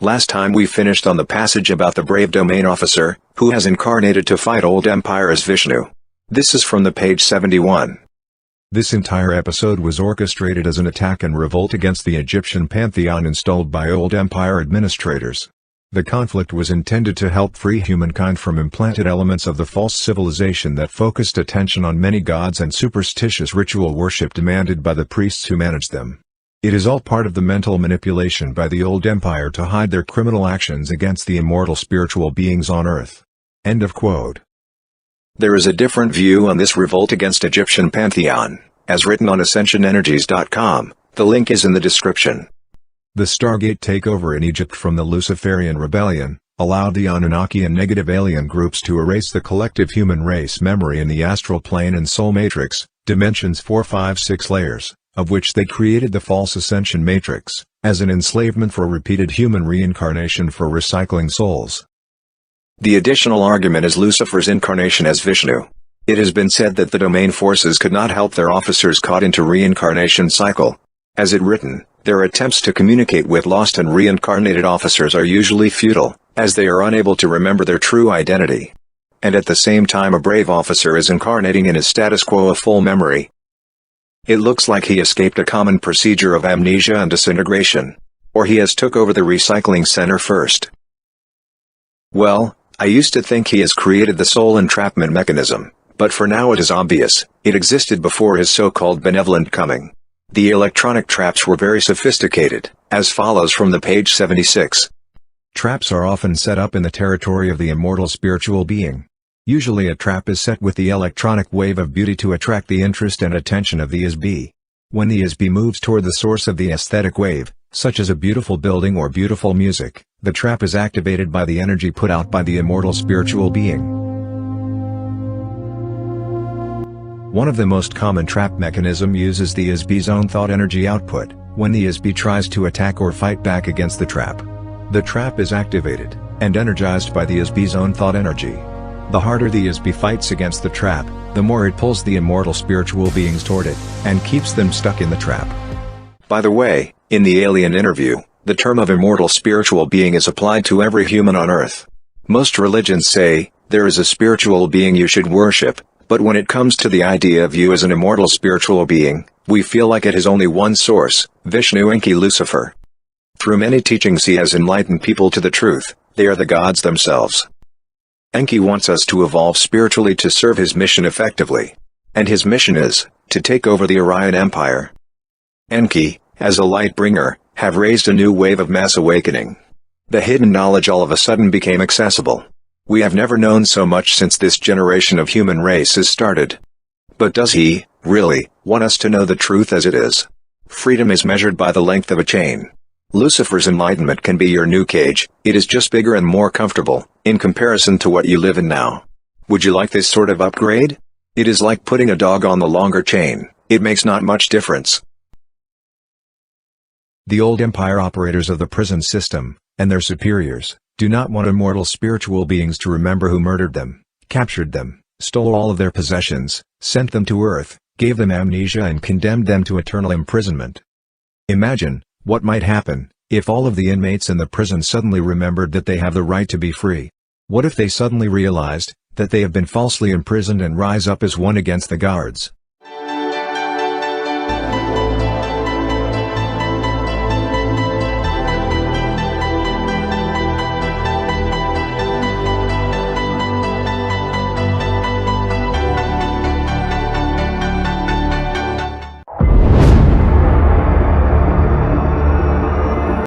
Last time we finished on the passage about the brave domain officer, who has incarnated to fight old empire as Vishnu. This is from the page 71. This entire episode was orchestrated as an attack and revolt against the Egyptian pantheon installed by old empire administrators. The conflict was intended to help free humankind from implanted elements of the false civilization that focused attention on many gods and superstitious ritual worship demanded by the priests who managed them. It is all part of the mental manipulation by the old empire to hide their criminal actions against the immortal spiritual beings on earth. End of quote. There is a different view on this revolt against Egyptian pantheon, as written on ascensionenergies.com. The link is in the description. The Stargate takeover in Egypt from the Luciferian rebellion allowed the Anunnaki and negative alien groups to erase the collective human race memory in the astral plane and soul matrix, dimensions 4, 5, 6 layers, of which they created the false ascension matrix, as an enslavement for repeated human reincarnation for recycling souls. The additional argument is Lucifer's incarnation as Vishnu. It has been said that the domain forces could not help their officers caught into reincarnation cycle. As it written, their attempts to communicate with lost and reincarnated officers are usually futile, as they are unable to remember their true identity. And at the same time a brave officer is incarnating in his status quo of full memory. It looks like he escaped a common procedure of amnesia and disintegration. Or he has took over the recycling center first. Well, I used to think he has created the soul entrapment mechanism, but for now it is obvious, it existed before his so-called benevolent coming. The electronic traps were very sophisticated, as follows from the page 76. Traps are often set up in the territory of the immortal spiritual being. Usually a trap is set with the electronic wave of beauty to attract the interest and attention of the ISB. When the ISB moves toward the source of the aesthetic wave, such as a beautiful building or beautiful music, the trap is activated by the energy put out by the immortal spiritual being. One of the most common trap mechanism uses the ISB's own thought energy output, when the ISB tries to attack or fight back against the trap. The trap is activated, and energized by the ISB's own thought energy. The harder the ISB fights against the trap, the more it pulls the immortal spiritual beings toward it, and keeps them stuck in the trap. By the way, in the alien interview, the term of immortal spiritual being is applied to every human on Earth. Most religions say, there is a spiritual being you should worship, but when it comes to the idea of you as an immortal spiritual being, we feel like it has only one source, Vishnu Enki Lucifer. Through many teachings he has enlightened people to the truth, they are the gods themselves. Enki wants us to evolve spiritually to serve his mission effectively. And his mission is, to take over the Orion Empire. Enki, as a light bringer, have raised a new wave of mass awakening. The hidden knowledge all of a sudden became accessible. We have never known so much since this generation of human race has started. But does he, really, want us to know the truth as it is? Freedom is measured by the length of a chain. Lucifer's enlightenment can be your new cage, it is just bigger and more comfortable, in comparison to what you live in now. Would you like this sort of upgrade? It is like putting a dog on the longer chain, it makes not much difference. The old empire operators of the prison system, and their superiors, do not want immortal spiritual beings to remember who murdered them, captured them, stole all of their possessions, sent them to Earth, gave them amnesia and condemned them to eternal imprisonment. Imagine what might happen if all of the inmates in the prison suddenly remembered that they have the right to be free. What if they suddenly realized that they have been falsely imprisoned and rise up as one against the guards?